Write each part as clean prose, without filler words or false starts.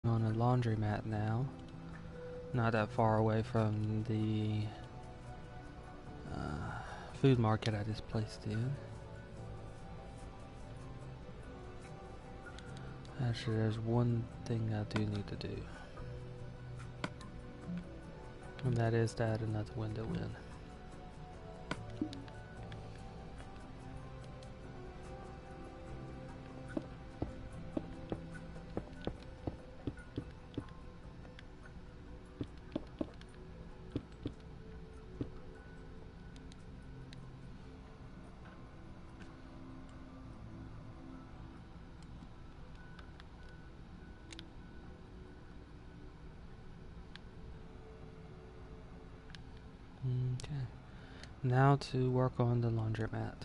On a laundromat now, not that far away from the food market I just placed in. Actually, there's one thing I do need to do, and that is to add another window in. Okay, now to work on the laundromat.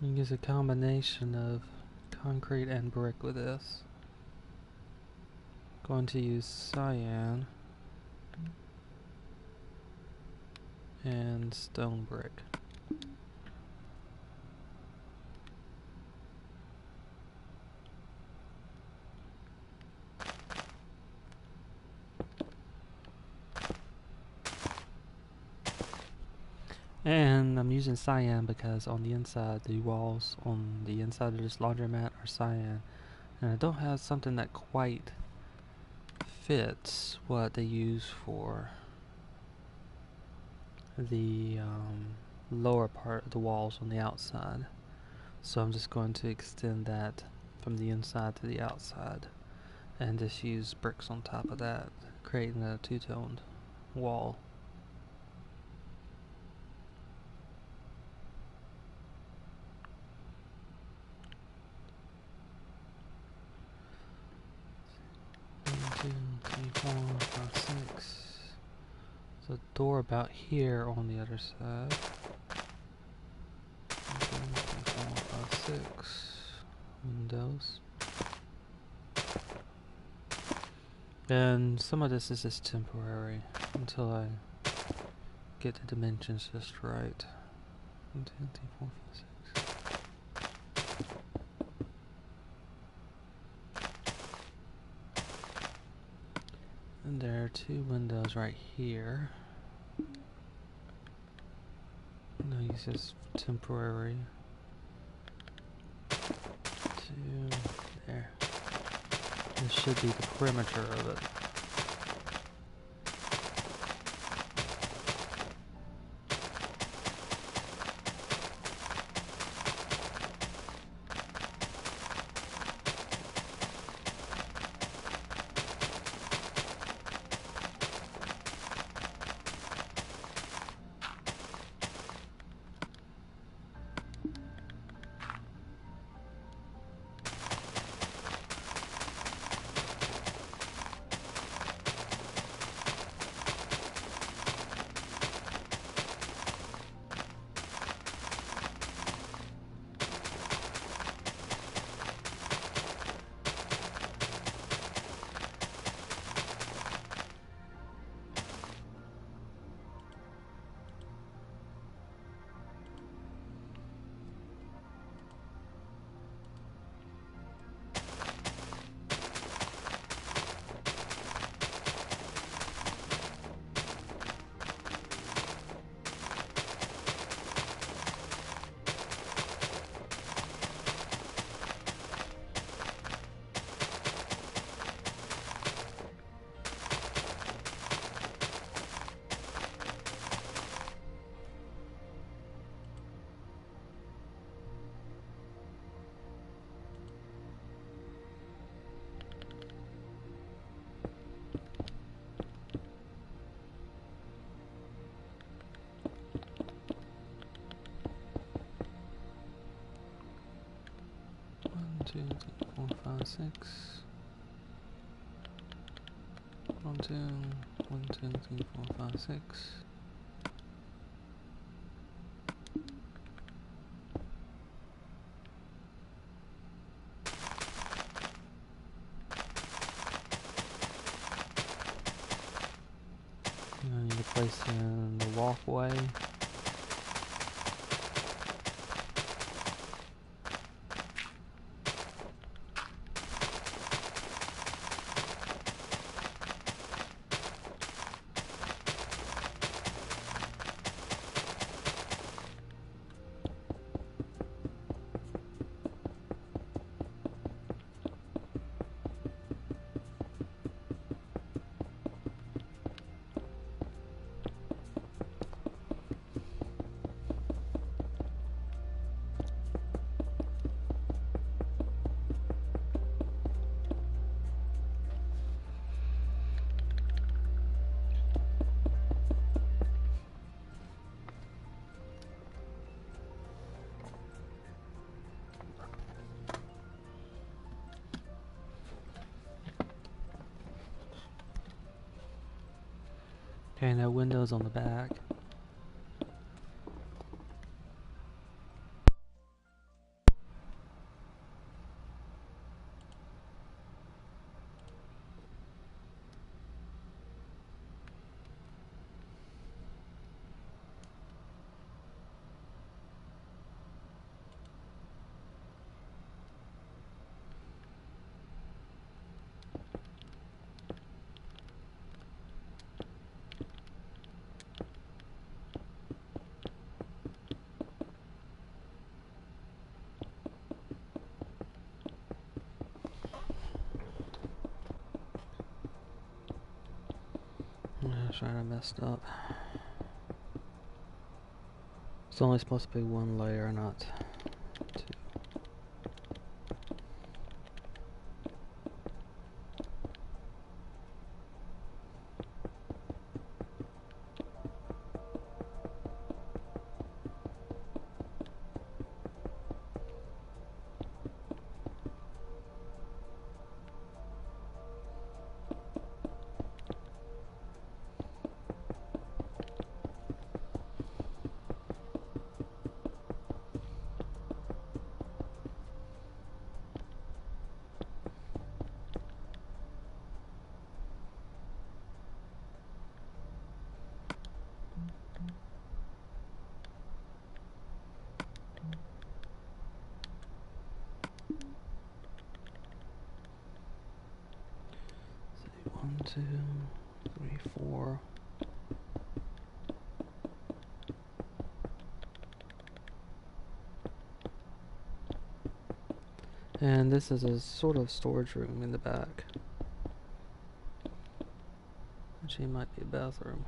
You use a combination of concrete and brick with this. Going to use cyan and stone brick. And I'm using cyan because on the inside, the walls on the inside of this laundromat are cyan. And I don't have something that quite fits what they use for the lower part of the walls on the outside. So I'm just going to extend that from the inside to the outside and just use bricks on top of that, creating a two-toned wall. There's a door about here on the other side. 1, 2, 3, 4, 5, 6 windows. And some of this is just temporary until I get the dimensions just right. 1, 2, 3, 4, 5, 6. And there are 2 windows right here. No, use this temporary. 2 there. This should be the perimeter of it. Two, three, 4, 5, 6. 1, 2, 1, 2, 3, 4, 5, 6. I need to place in the walkway. Okay, no windows on the back. That's right, I messed up. It's only supposed to be one layer, not two. One, two, three, four. And this is a sort of storage room in the back. Actually, it might be a bathroom.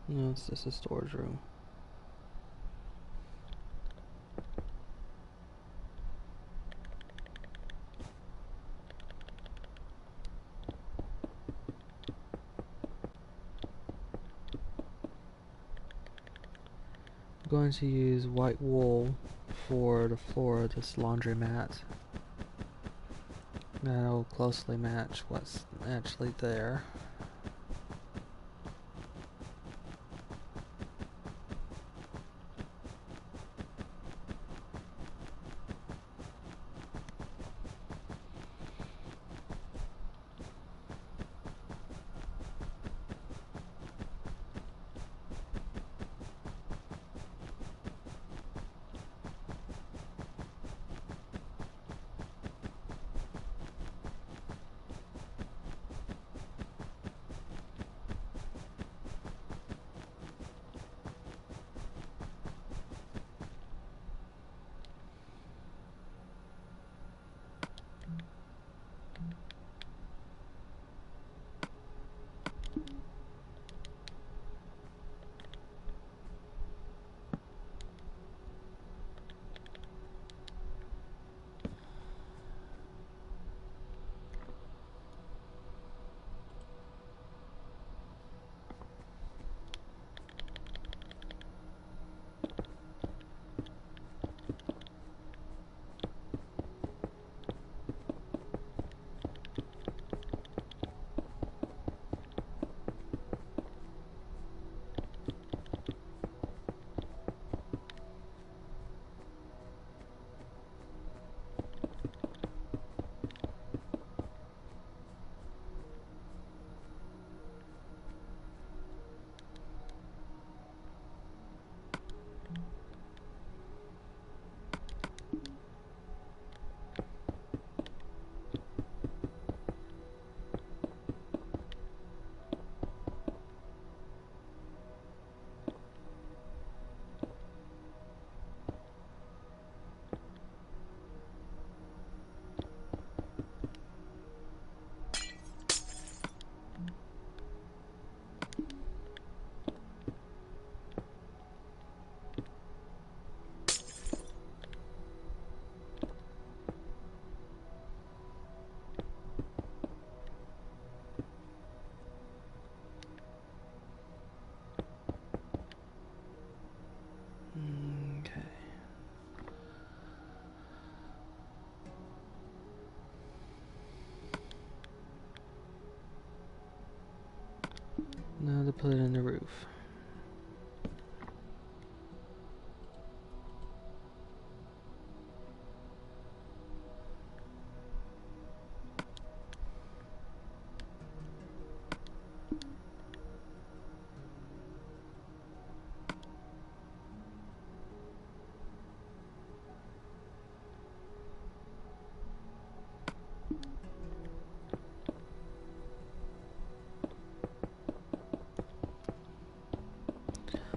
No, it's just a storage room. I'm going to use white wool for the floor of this laundromat. That'll closely match what's actually there. Now to put it in the roof.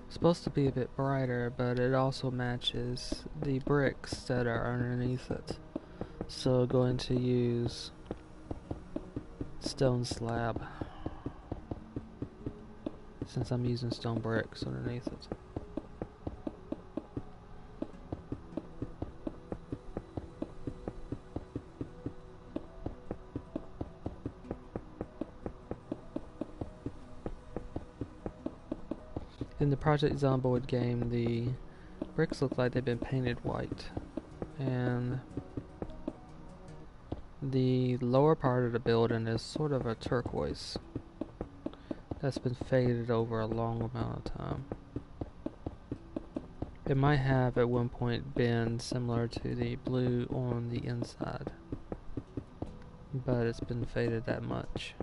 Supposed to be a bit brighter, but it also matches the bricks that are underneath it. So going to use stone slab since I'm using stone bricks underneath it. In the Project Zomboid game, the bricks look like they've been painted white, and the lower part of the building is sort of a turquoise that's been faded over a long amount of time. It might have at one point been similar to the blue on the inside, but it's been faded that much.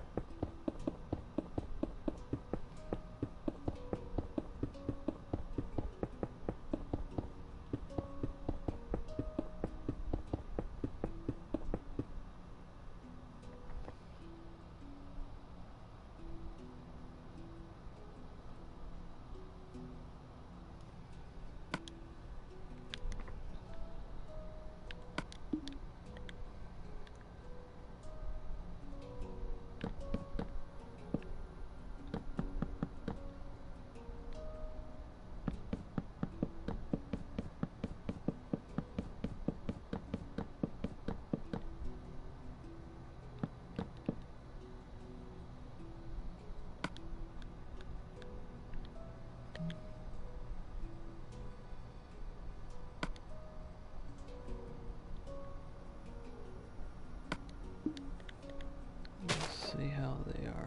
See how they are.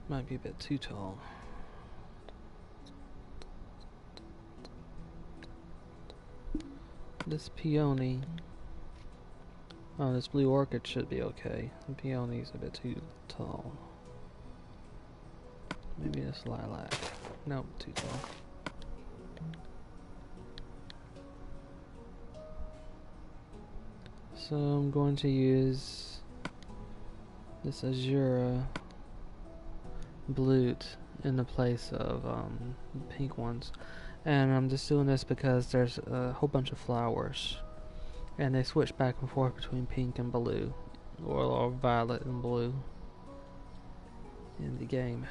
Might be a bit too tall. This peony, oh, this blue orchid should be okay. The peony's a bit too tall. Maybe this lilac. Nope, too tall. So I'm going to use this azure blute in the place of pink ones, and I'm just doing this because there's a whole bunch of flowers and they switch back and forth between pink and blue, or violet and blue in the game.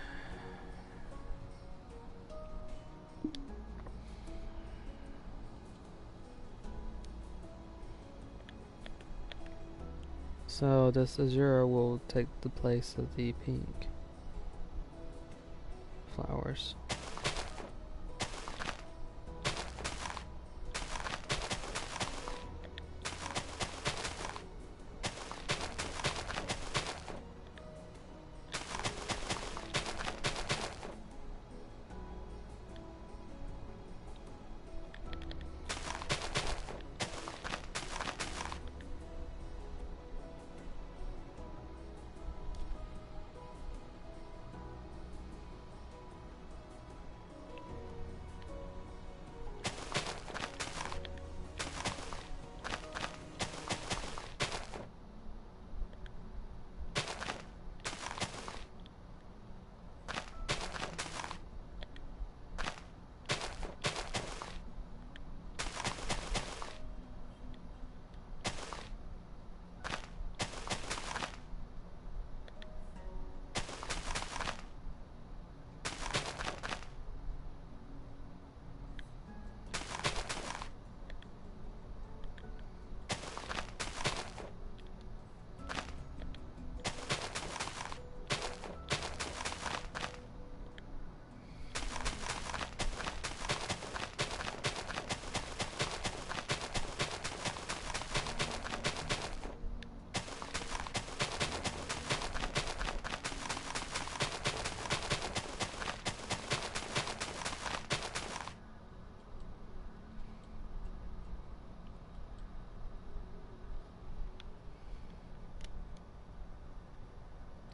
So this azure will take the place of the pink flowers.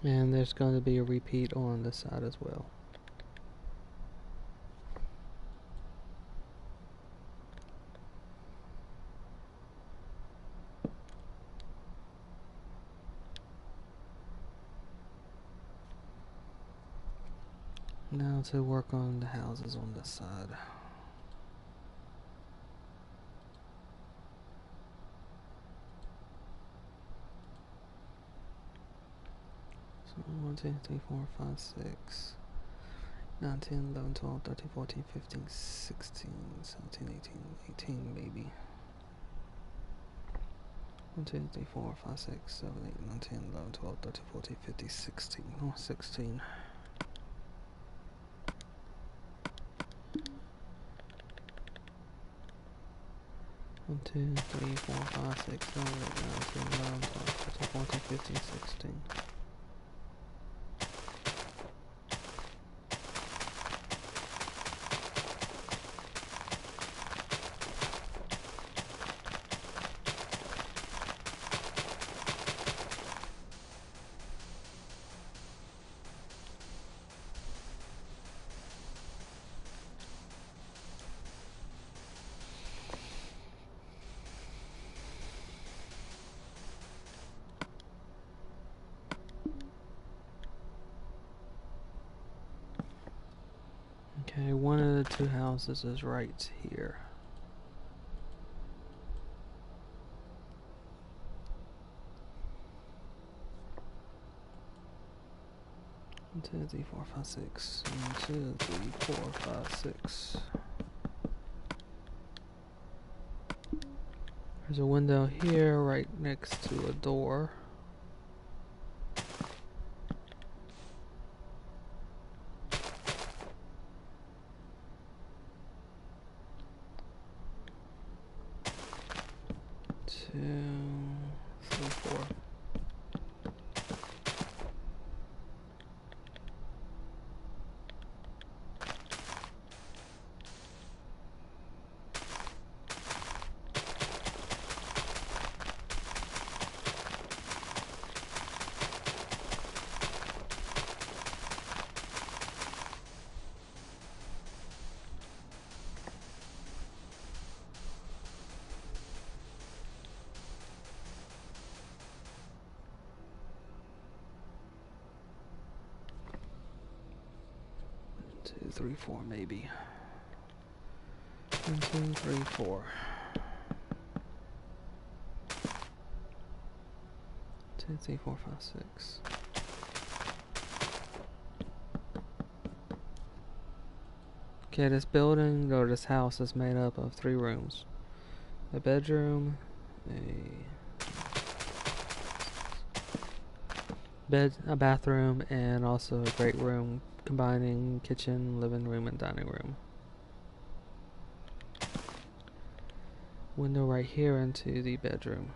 And there's going to be a repeat on this side as well. Now to work on the houses on this side. So 1, 2, 3, 4, 5, 6, 9, 10, 11, 12, 13, 14, 15, 16, 17, 18 maybe. 1, 2, 3, 4, 5, 6, 7, 8, 9, 10, 11, 12, 13, 14, 15, 16. Oh, 16. 1, 2, 3, 4, 5, 6, 7, 8, 9, 10, 11, 12, 13, 14, 15, 16. Okay, one of the two houses is right here. One, 2, 3, 4, 5, 6. 1, 2, 3, 4, 5, 6. There's a window here right next to a door. Two, 3, 4 maybe. 1, 2, 3, 4. 2, 3, 4, 5, 6. Okay, this building or this house is made up of 3 rooms. A bedroom, a bathroom, and also a great room combining kitchen, living room, and dining room. Window right here into the bedroom.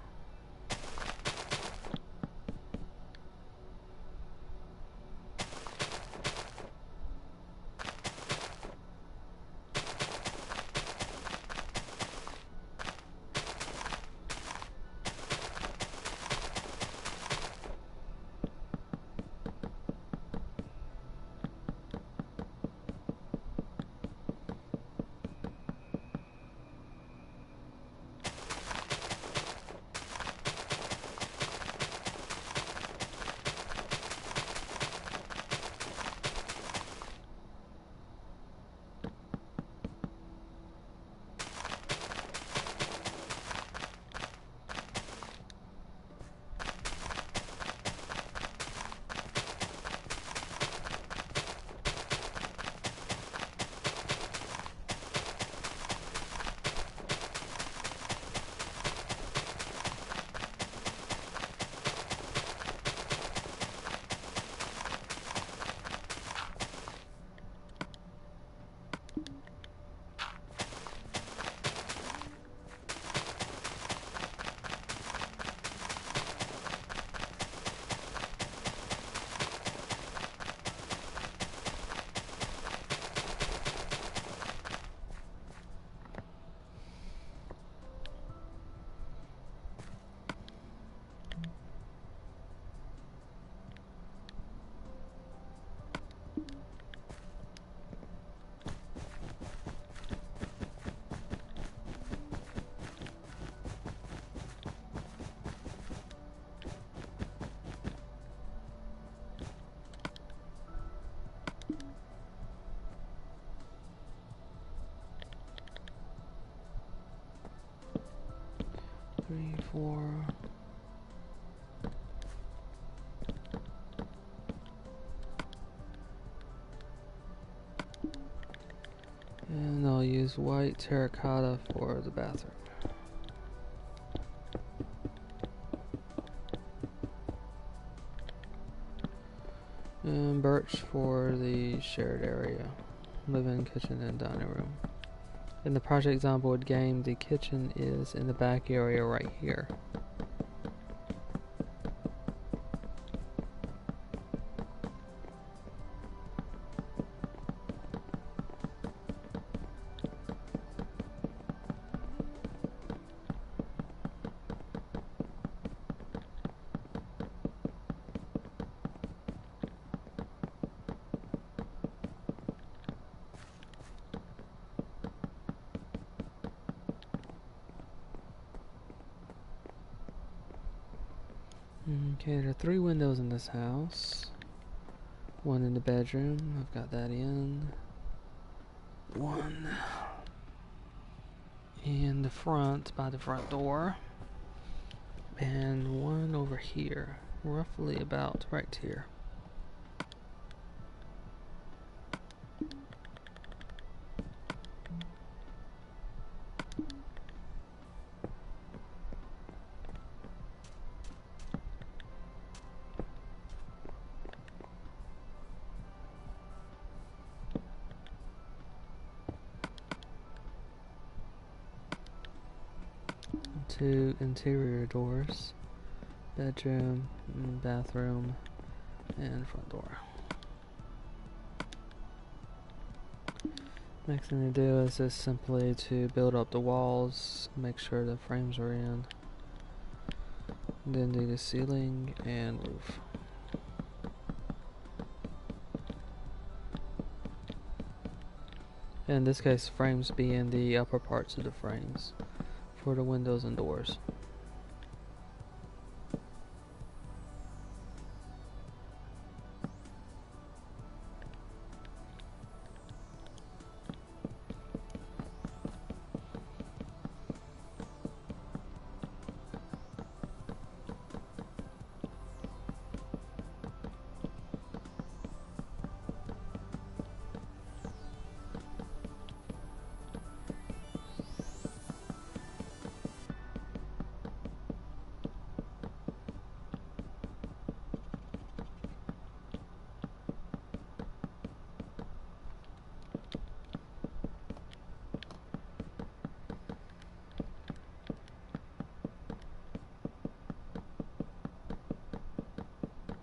3, 4. And I'll use white terracotta for the bathroom. And birch for the shared area, living, kitchen, and dining room. In the Project Zomboid game, the kitchen is in the back area right here. Okay, there are 3 windows in this house. 1 in the bedroom, I've got that in. 1 in the front, by the front door. And 1 over here, roughly about right here. Two interior doors, bedroom, bathroom, and front door. Next thing to do is just simply to build up the walls, make sure the frames are in, then do the ceiling and roof. In this case, frames being the upper parts of the frames for the windows and doors.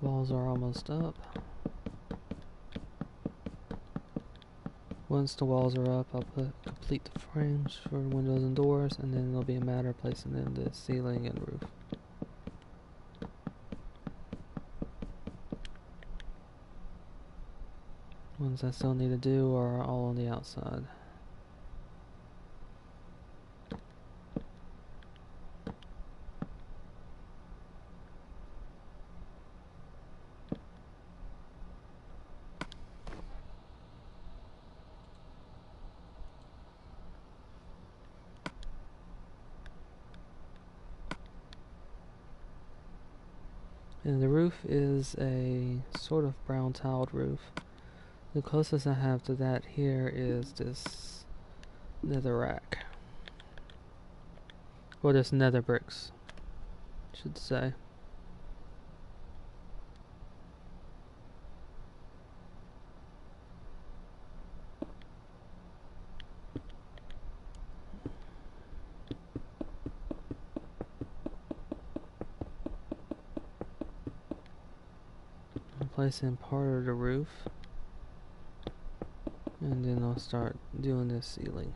Walls are almost up. Once the walls are up, I'll complete the frames for windows and doors, and then it'll be a matter of placing in the ceiling and roof. Ones I still need to do are all on the outside. And the roof is a sort of brown tiled roof. The closest I have to that here is this nether rack. Or this nether bricks, I should say. Place in part of the roof, and then I'll start doing this ceiling.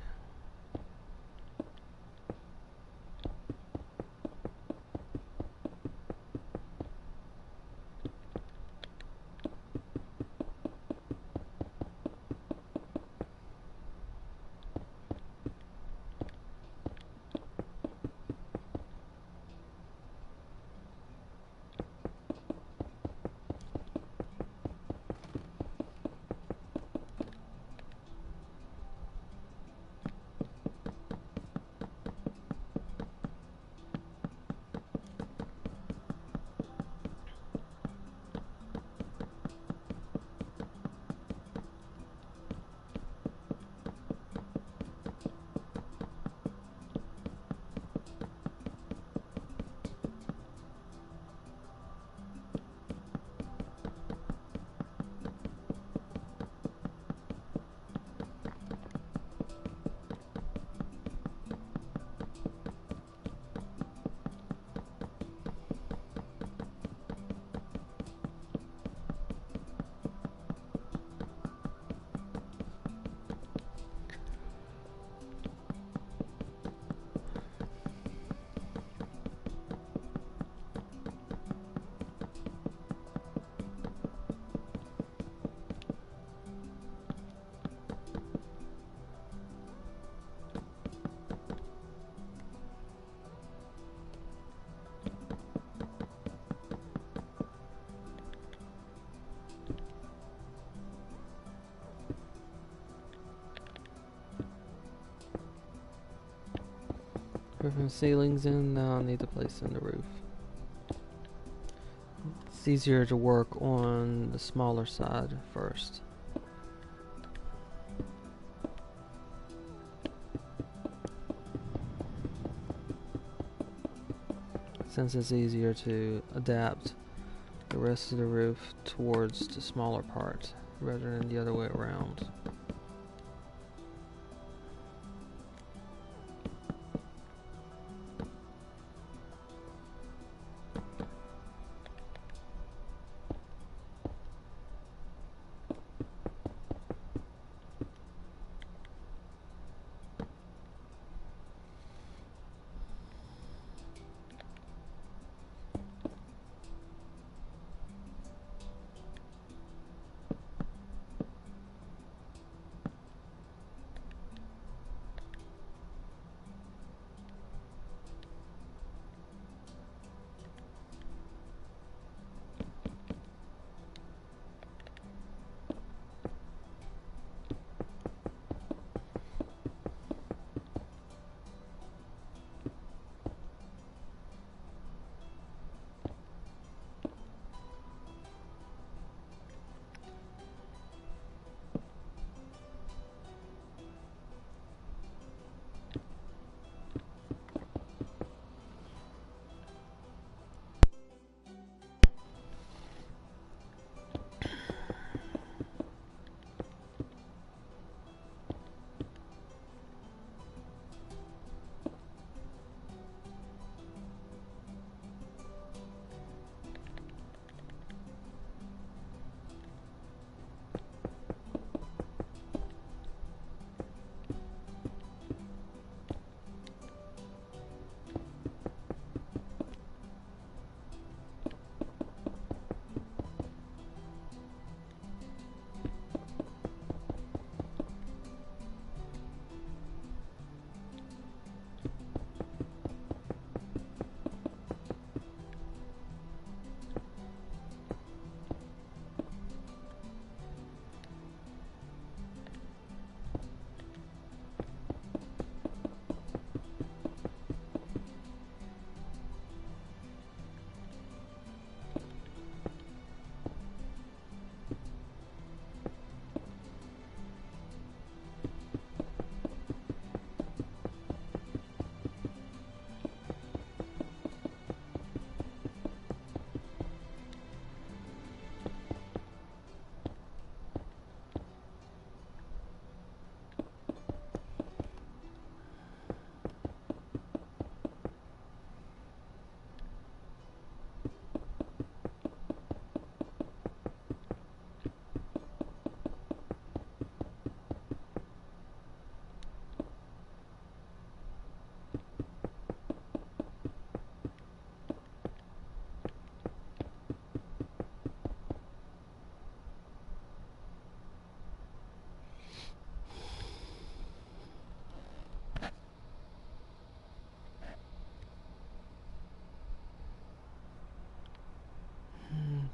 Putting ceilings in, now I need to place in the roof. It's easier to work on the smaller side first. Since it's easier to adapt the rest of the roof towards the smaller part rather than the other way around.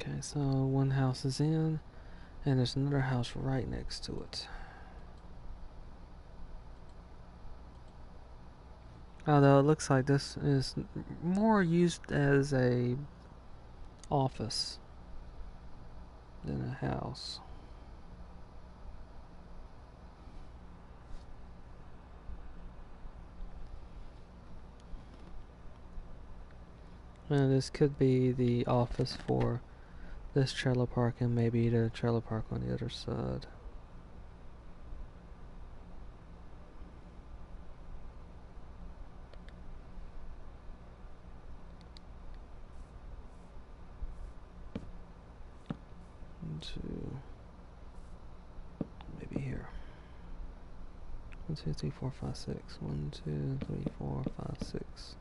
Okay, so one house is in, and there's another house right next to it. Although it looks like this is more used as a office than a house. And this could be the office for this trailer park and maybe the trailer park on the other side. Two, maybe here. 1, 2, 3, 4, 5, 6. 1, 2, 3, 4, 5, 6.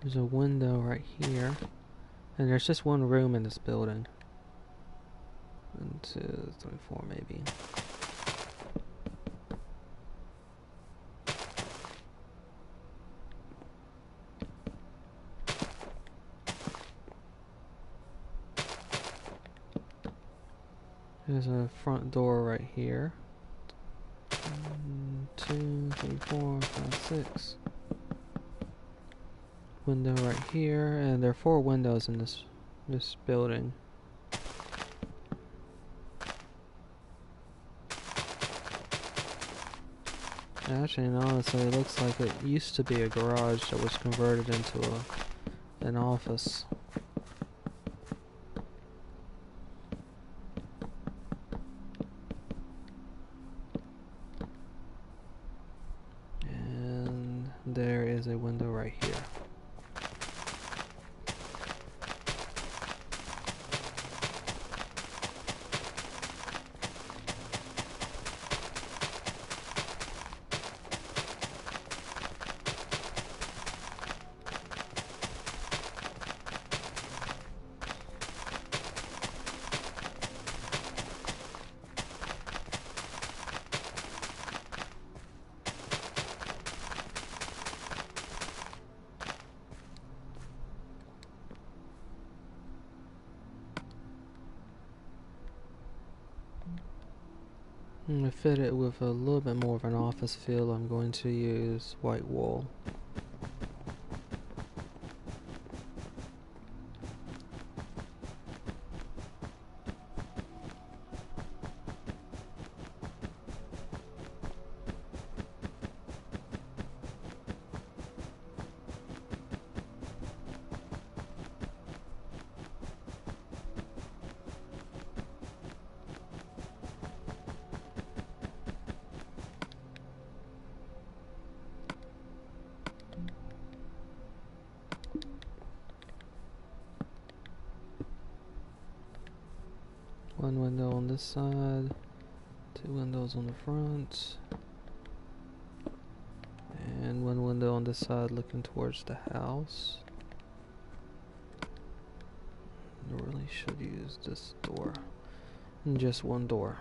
There's a window right here, and there's just one room in this building. 1, 2, 3, 4, maybe. There's a front door right here. 1, 2, 3, 4, 5, 6. Window right here, and there are 4 windows in this building. Actually, and honestly, it looks like it used to be a garage that was converted into an office. And there is a window right here. To fit it with a little bit more of an office feel, I'm going to use white wool. One window on this side, 2 windows on the front, and 1 window on this side looking towards the house. I really should use this door. And just 1 door.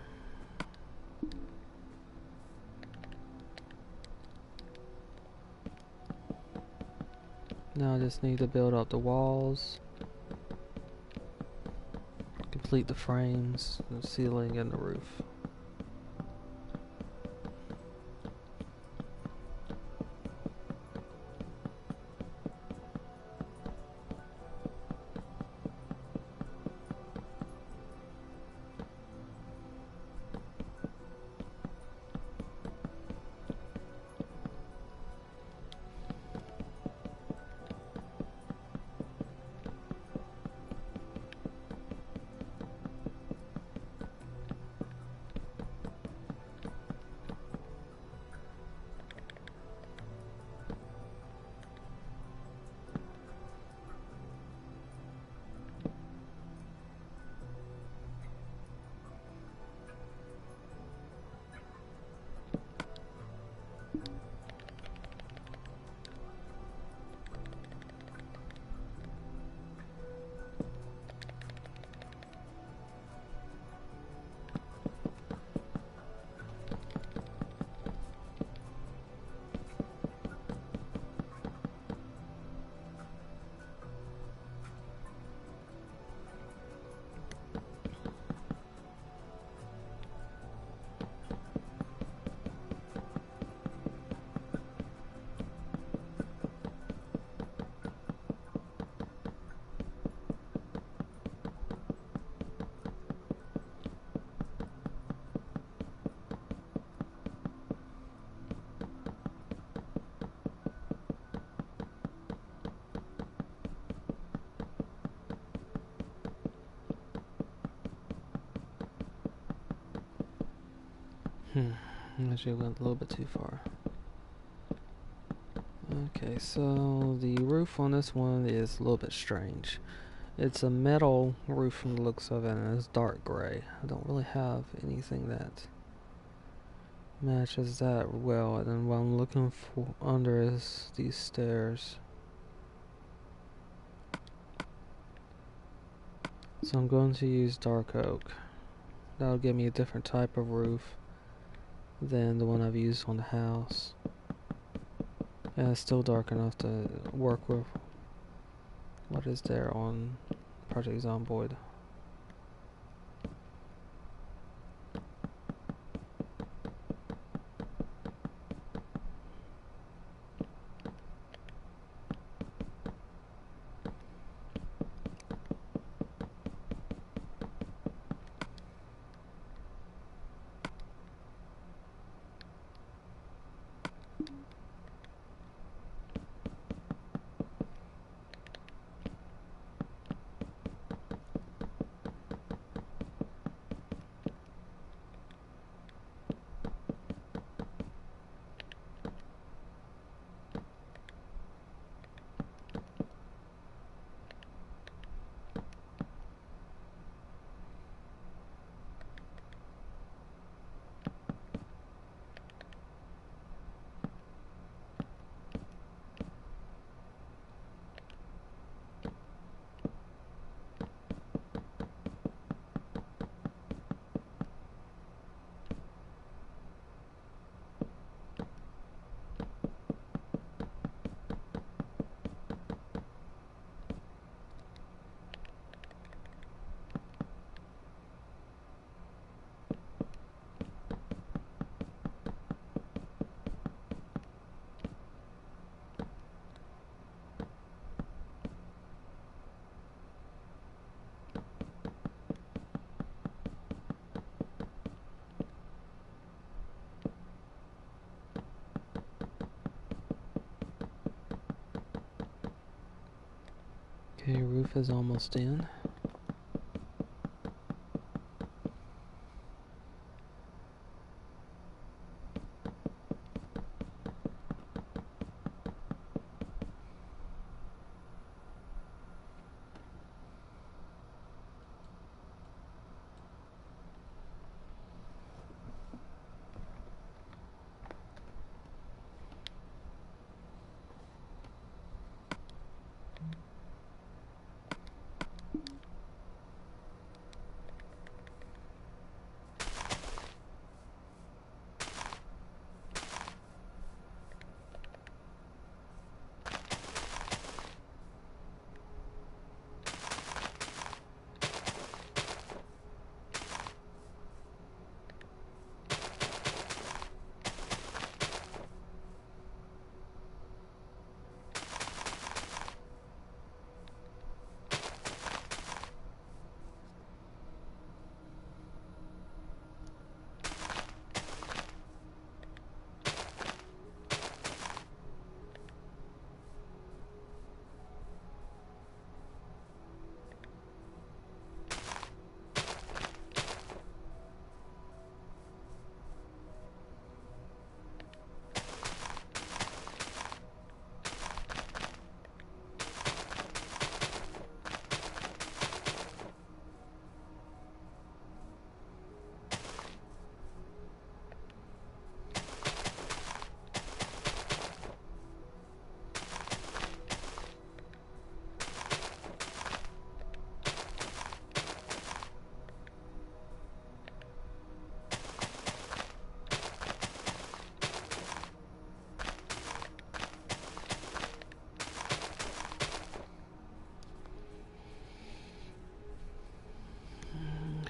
Now I just need to build up the walls. Complete the frames, the ceiling, and the roof. Actually went a little bit too far. Okay, so the roof on this one is a little bit strange. It's a metal roof from the looks of it, and it's dark gray. I don't really have anything that matches that well, and then what I'm looking for under is these stairs. So I'm going to use dark oak. That'll give me a different type of roof than the one I've used on the house. And it's still dark enough to work with what is there on Project Zomboid. roof is almost in.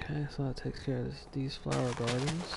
Okay, so that takes care of these flower gardens.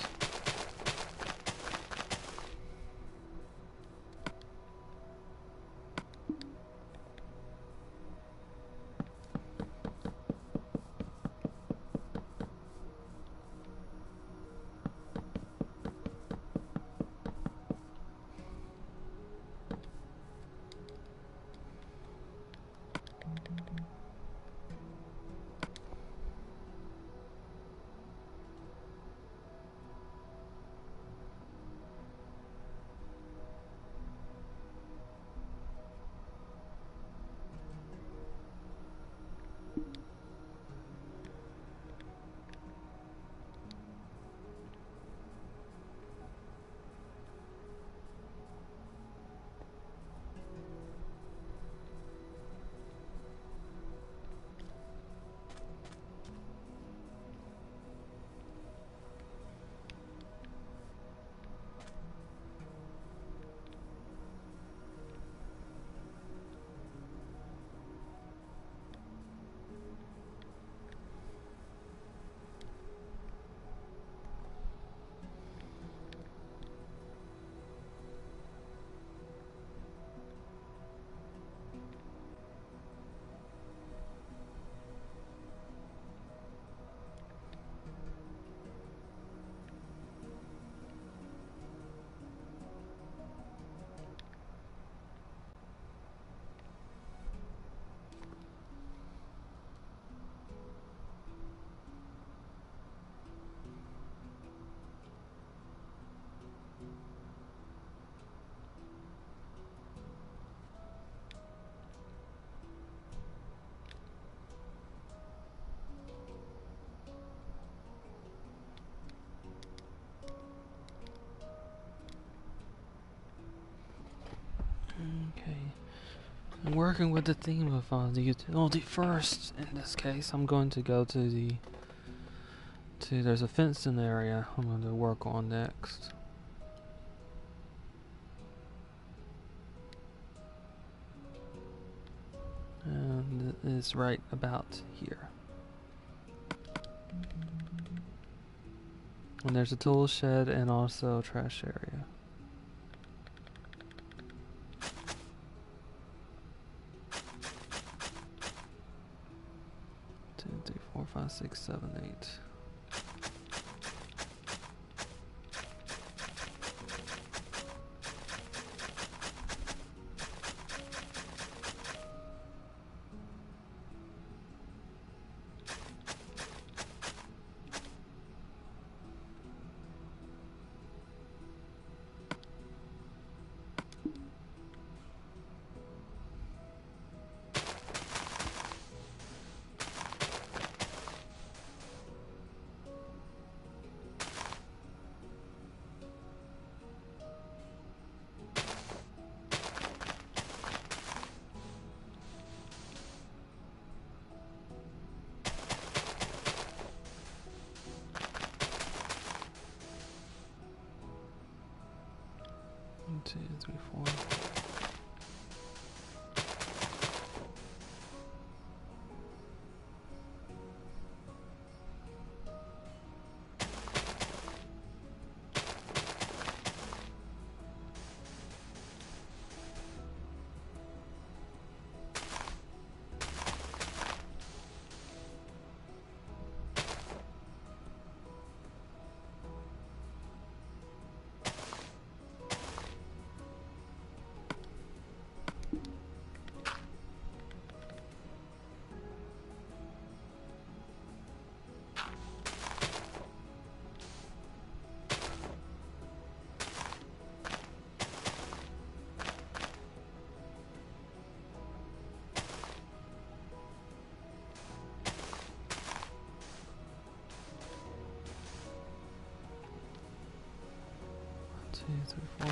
Okay. I'm working with the theme of the utility first. In this case, I'm going to go to there's a fenced-in area I'm going to work on next. And it's right about here. And there's a tool shed and also a trash area. 2, 3, 4, 5, 6, 7, 8. 2, 3, 4. Two, three, 4.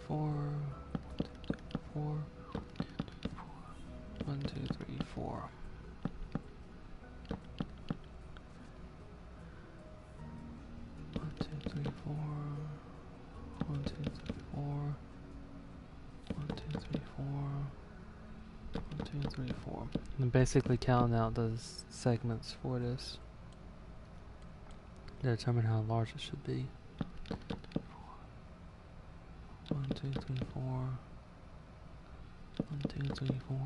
Four, 4, 1, 2, 3, 4. 1, 2, 3, 4. 1, 2, 3, 4. 1, 2, 3, 4. 1, 2, 3, 4. I'm basically counting out those segments for this to determine how large it should be. 1, 2, 3, 4. 1, 2, 3, 4.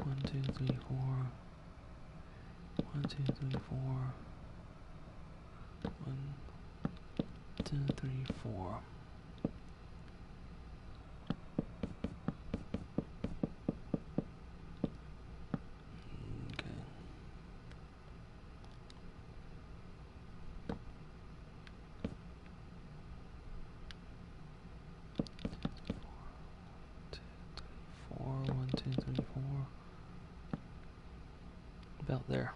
1, 2, 3, 4. 1, 2, 3, 4. 1, 2, 3, 4. Okay. Four, 1, 2, 3, 4. About there.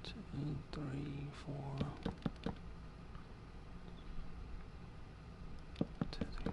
Two, 3, 4. 2, 3, 4.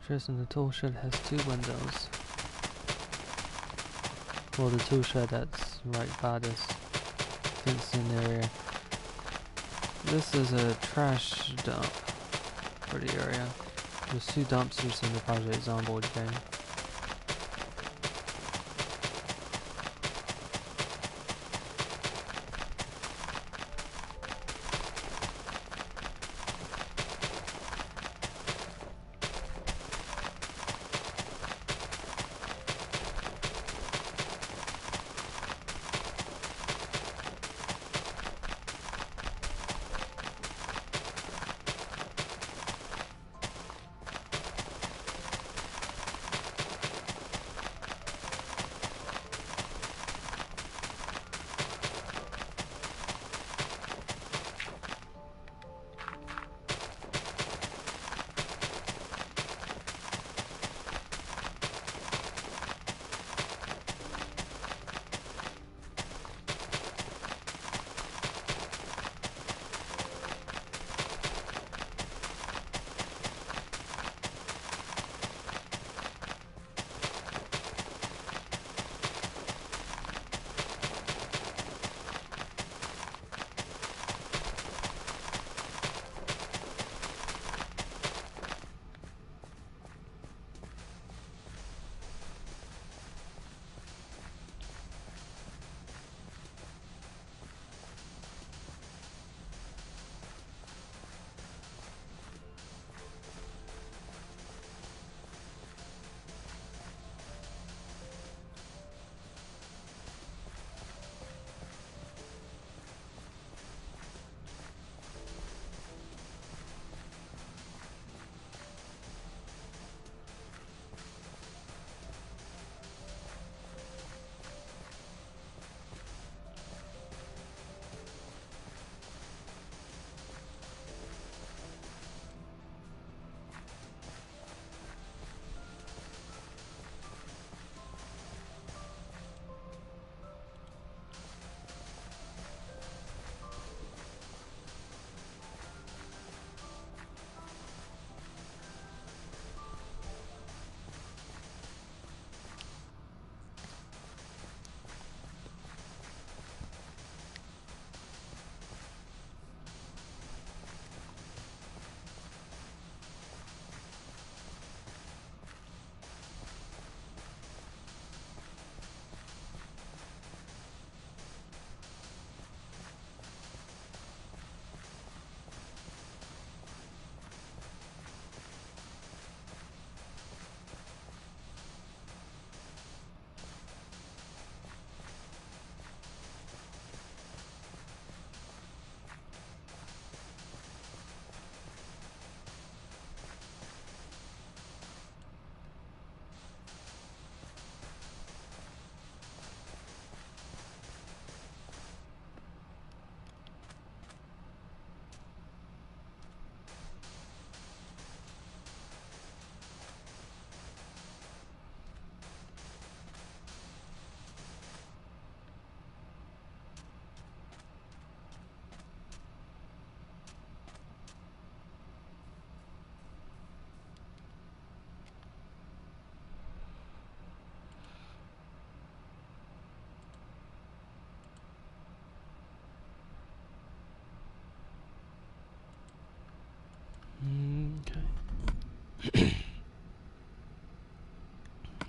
Interesting, the tool shed has 2 windows. Well, the tool shed that's right by this fenced-in area. This is a trash dump for the area. There's 2 dumpsters in the Project Zomboid game.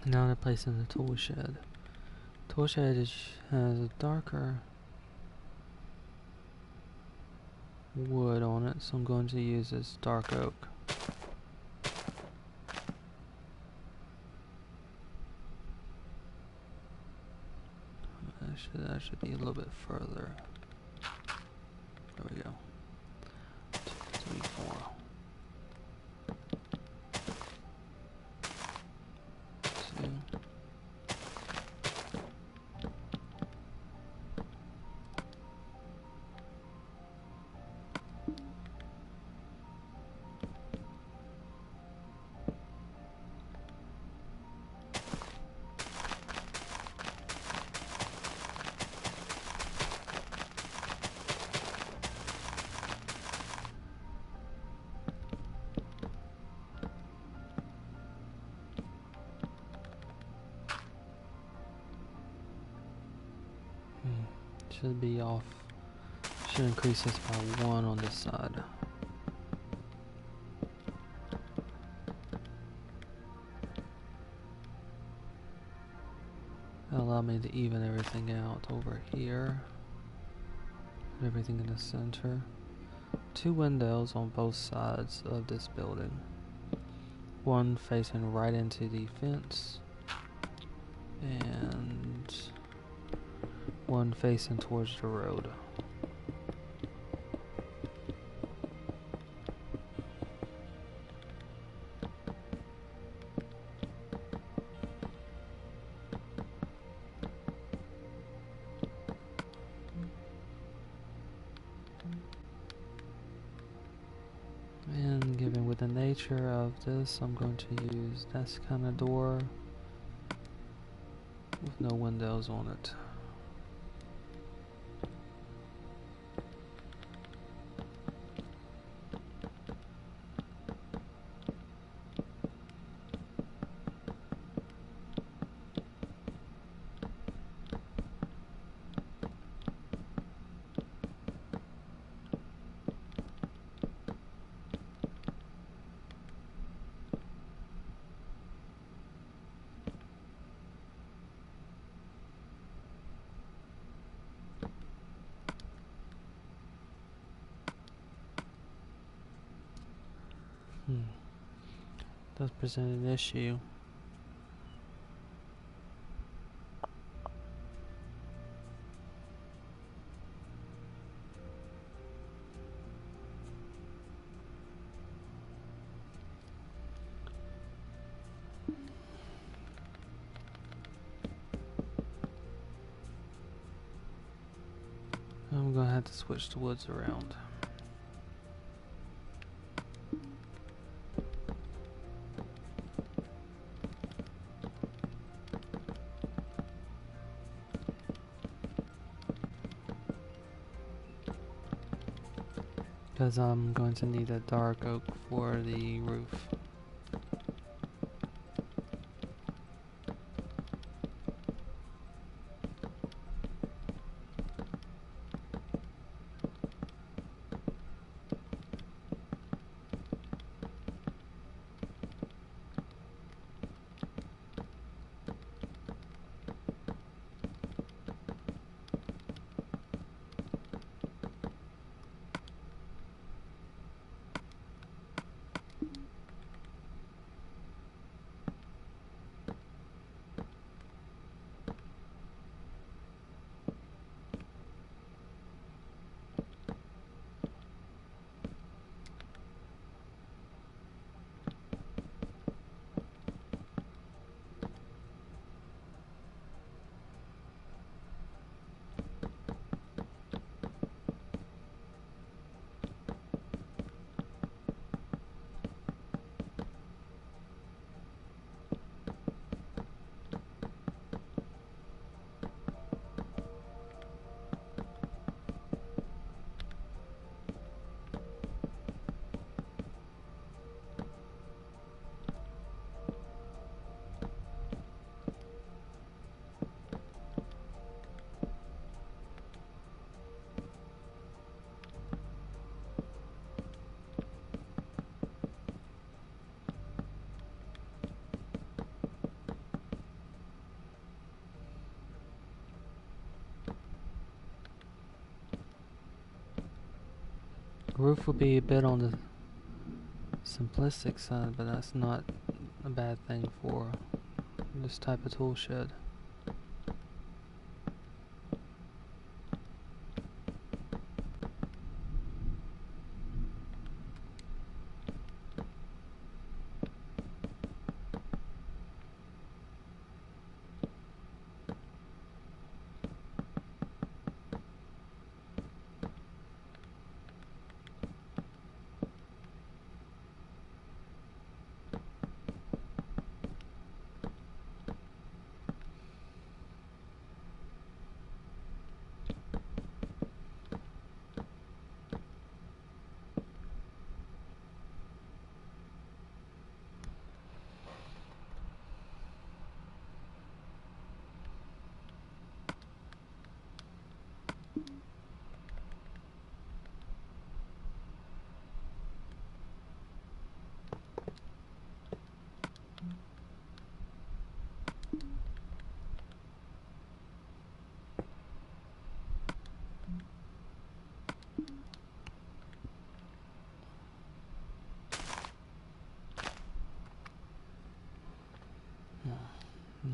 Now they're placing the tool shed. Tool shed has a darker wood on it, so I'm going to use this dark oak. That should be a little bit further. There we go. 2, 3, 4. should be off. Should increase this by 1 on this side. Allow me to even everything out over here. Put everything in the center. 2 windows on both sides of this building. One facing right into the fence, and one facing towards the road. And given with the nature of this, I'm going to use this kind of door with no windows on it. Does present an issue. I'm gonna have to switch the woods around. Because I'm going to need a dark oak for the roof. The roof will be a bit on the simplistic side, but that's not a bad thing for this type of tool shed.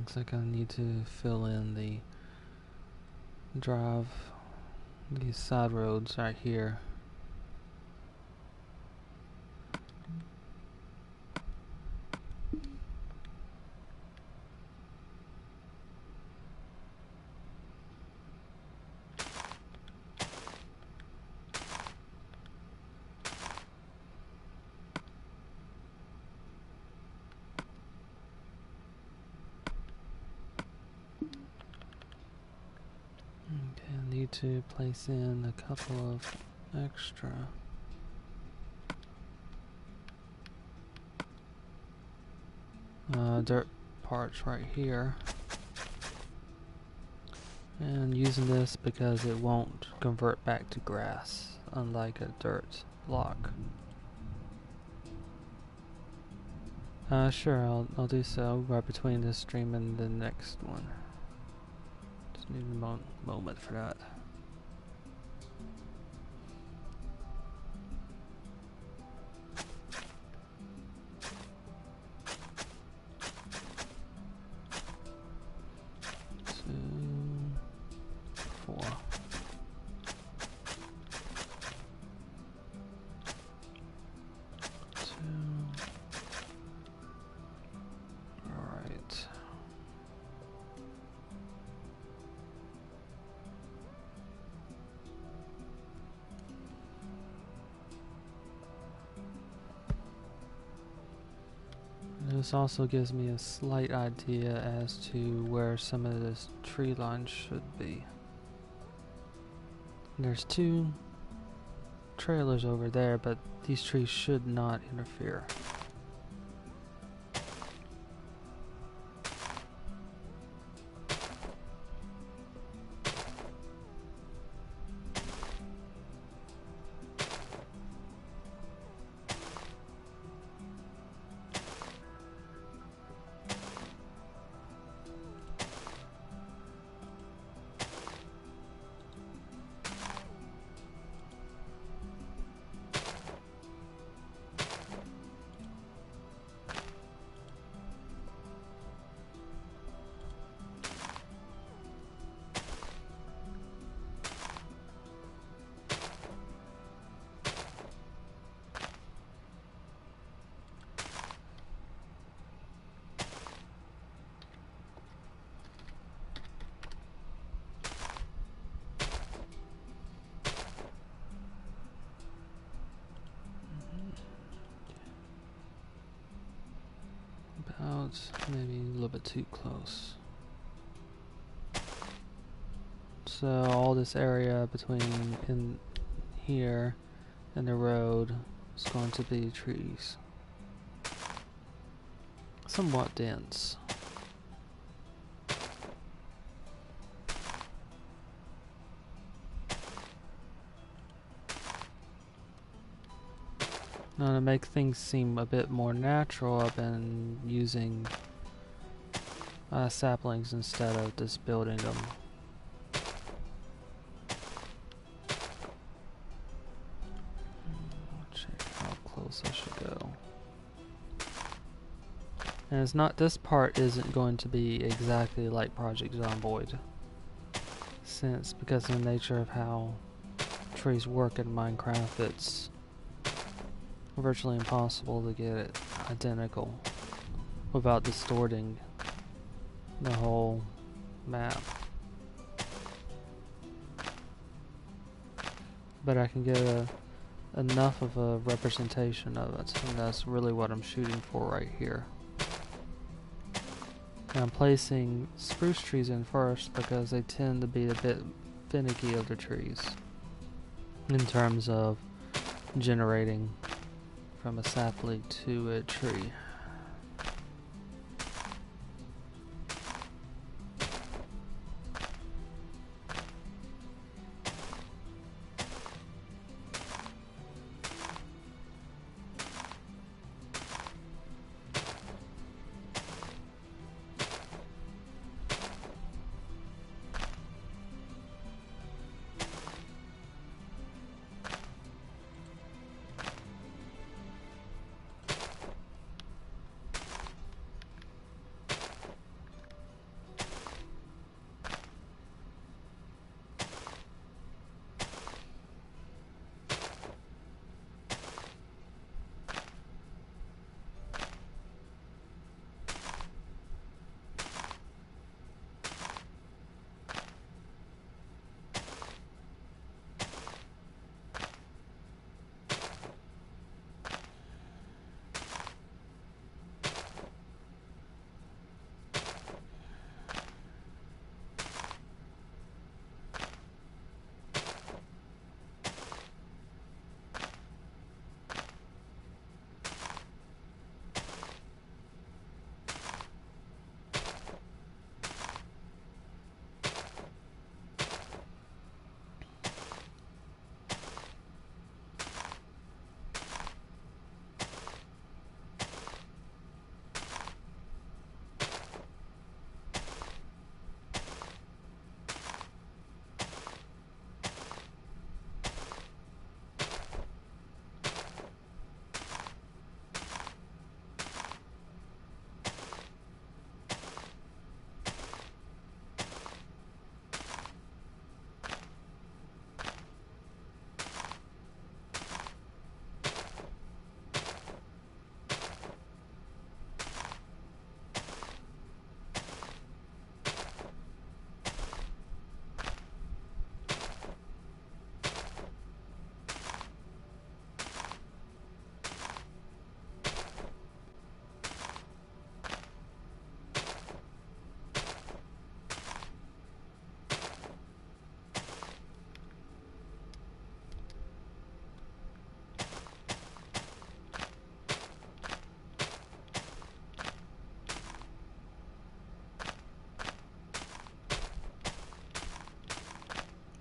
Looks like I need to fill in the drive, these side roads right here. Okay, I need to place in a couple of extra dirt parts right here, and using this because it won't convert back to grass, unlike a dirt block. Sure, I'll do so right between this stream and the next one. Just need a moment for that. This also gives me a slight idea as to where some of this tree line should be. There's two trailers over there, but these trees should not interfere. Maybe a little bit too close. So all this area between in here and the road is going to be trees. Somewhat dense. Now to make things seem a bit more natural, I've been using saplings instead of just building them. I'll check how close I should go. And it's not, this part isn't going to be exactly like Project Zomboid, because of the nature of how trees work in Minecraft, it's virtually impossible to get it identical without distorting the whole map. But I can get enough of a representation of it, and that's really what I'm shooting for right here. And I'm placing spruce trees in first because they tend to be a bit finicky of the trees in terms of generating from a sapling to a tree.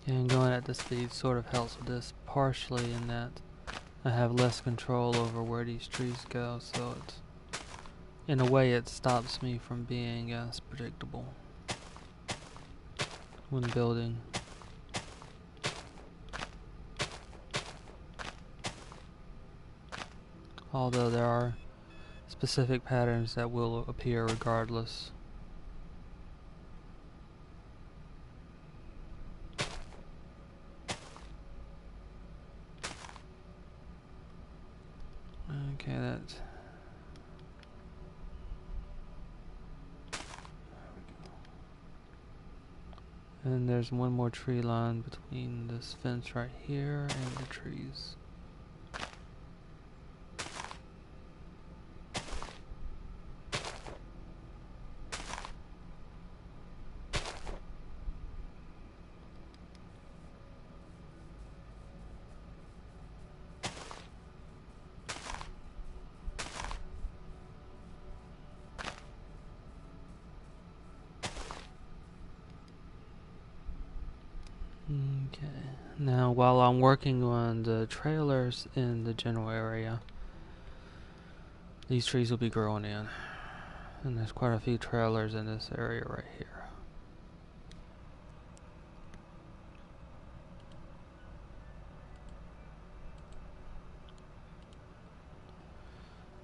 And going at this speed sort of helps with this, partially in that I have less control over where these trees go, so it's, in a way it stops me from being as predictable when building. Although there are specific patterns that will appear regardless. Okay, that. And there's one more tree line between this fence right here and the trees. Okay, now while I'm working on the trailers in the general area, these trees will be growing in. And there's quite a few trailers in this area right here.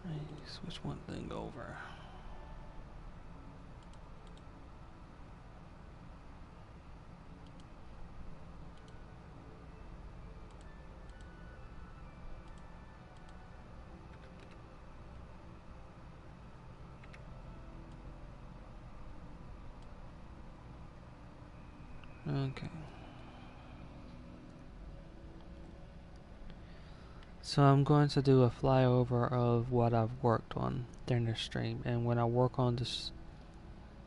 Let me switch one thing over. Okay. So I'm going to do a flyover of what I've worked on during the stream, and when I work on this,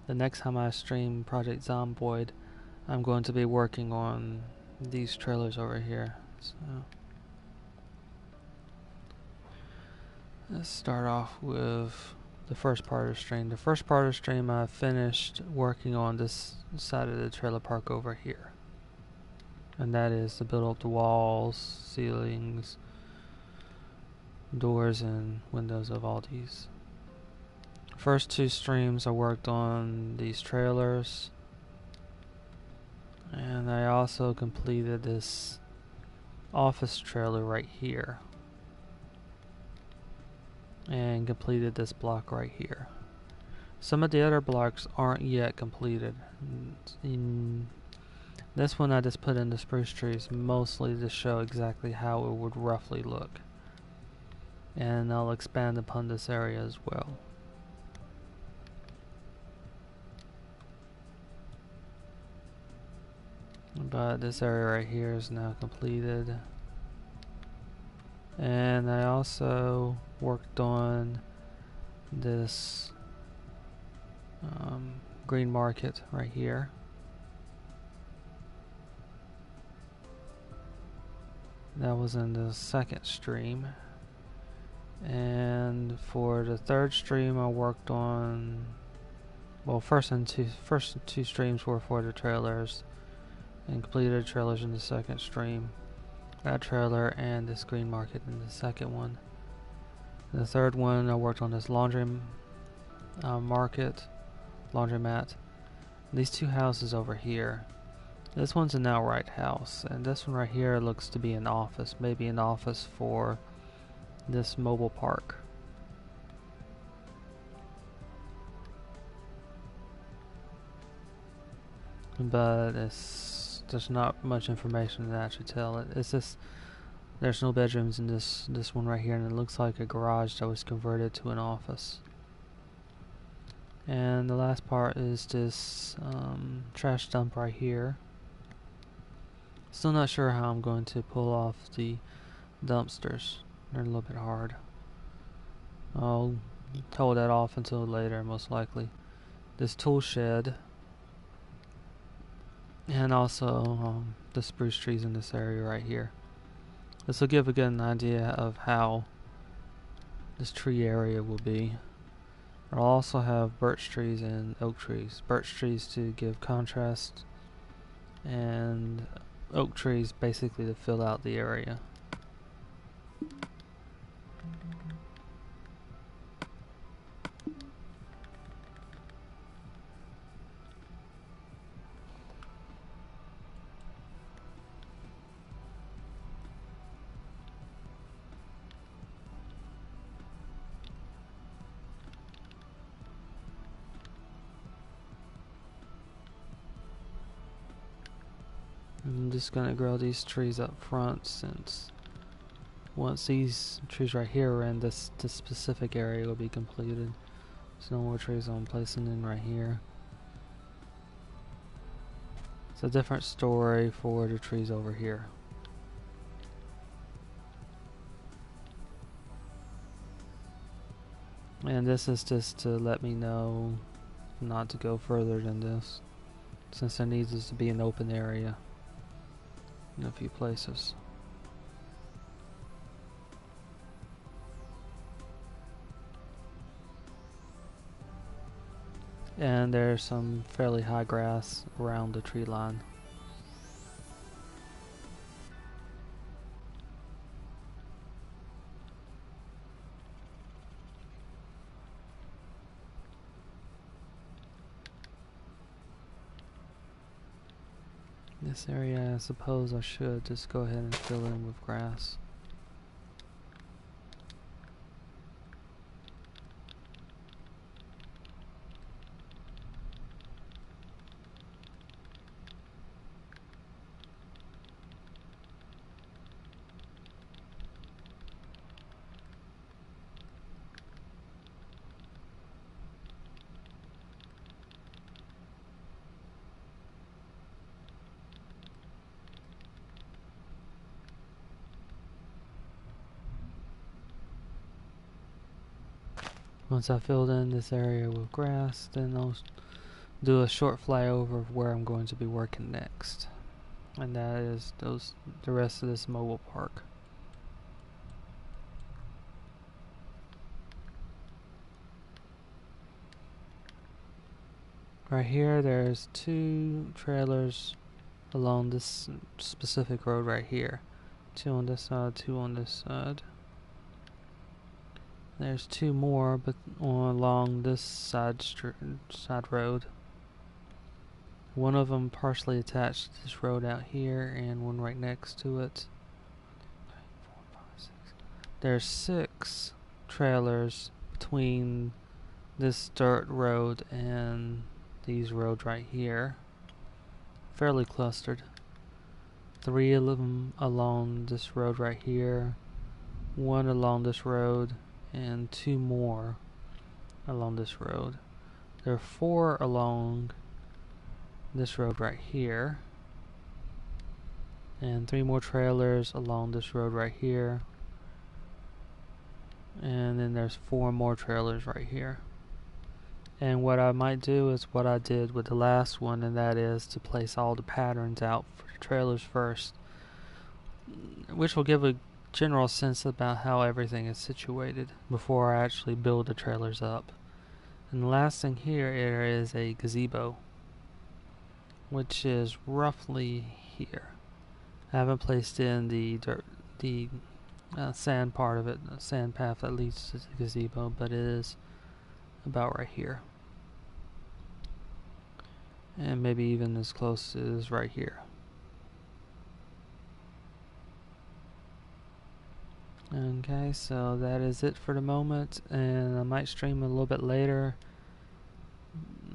the next time I stream Project Zomboid, I'm going to be working on these trailers over here. So let's start off with the first part of the stream. The first part of the stream I finished working on this side of the trailer park over here. And that is to build up the walls, ceilings, doors and windows of all these. First two streams I worked on these trailers. And I also completed this office trailer right here. And completed this block right here. Some of the other blocks aren't yet completed. In this one I just put in the spruce trees mostly to show exactly how it would roughly look. And I'll expand upon this area as well. But this area right here is now completed. And I also worked on this green market right here. That was in the second stream. And for the third stream I worked on, well, first two streams were for the trailers, and completed trailers in the second stream. That trailer and this green market in the second one. In the third one I worked on this laundromat. These two houses over here. This one's an outright house, and this one right here looks to be an office, maybe an office for this mobile park. But there's not much information to actually tell it. It's just there's no bedrooms in this one right here, and it looks like a garage that was converted to an office. And the last part is this trash dump right here. Still not sure how I'm going to pull off the dumpsters. They're a little bit hard. I'll hold that off until later, most likely. This tool shed, and also the spruce trees in this area right here. This will give a good idea of how this tree area will be. I'll also have birch trees and oak trees. Birch trees to give contrast, and oak trees basically to fill out the area. I'm just gonna grow these trees up front, since once these trees right here are in this specific area will be completed. There's no more trees I'm placing in right here. It's a different story for the trees over here. And this is just to let me know not to go further than this, since there needs to be an open area in a few places. And there's some fairly high grass around the tree line. This area, I suppose I should just go ahead and fill in with grass. Once I filled in this area with grass, then I'll do a short flyover of where I'm going to be working next. And that is the rest of this mobile park. Right here, there's 2 trailers along this specific road right here. 2 on this side, 2 on this side. There's 2 more, but along this side road. One of them partially attached to this road out here, and one right next to it. 3, 4, 5, 6. There's 6 trailers between this dirt road and these roads right here. Fairly clustered. 3 of them along this road right here. 1 along this road. And 2 more along this road. There are 4 along this road right here, and 3 more trailers along this road right here, and then there's 4 more trailers right here. And what I might do is what I did with the last one, and that is to place all the patterns out for the trailers first, which will give a general sense about how everything is situated before I actually build the trailers up. And the last thing here is a gazebo, which is roughly here. I haven't placed in the sand part of it, the sand path that leads to the gazebo, but it is about right here. And maybe even as close as right here. Okay, so that is it for the moment, and I might stream a little bit later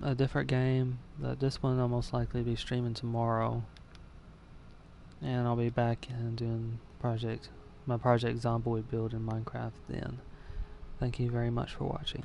a different game, but this one I'll most likely be streaming tomorrow, and I'll be back and doing my Project Zomboid build in Minecraft then. Thank you very much for watching.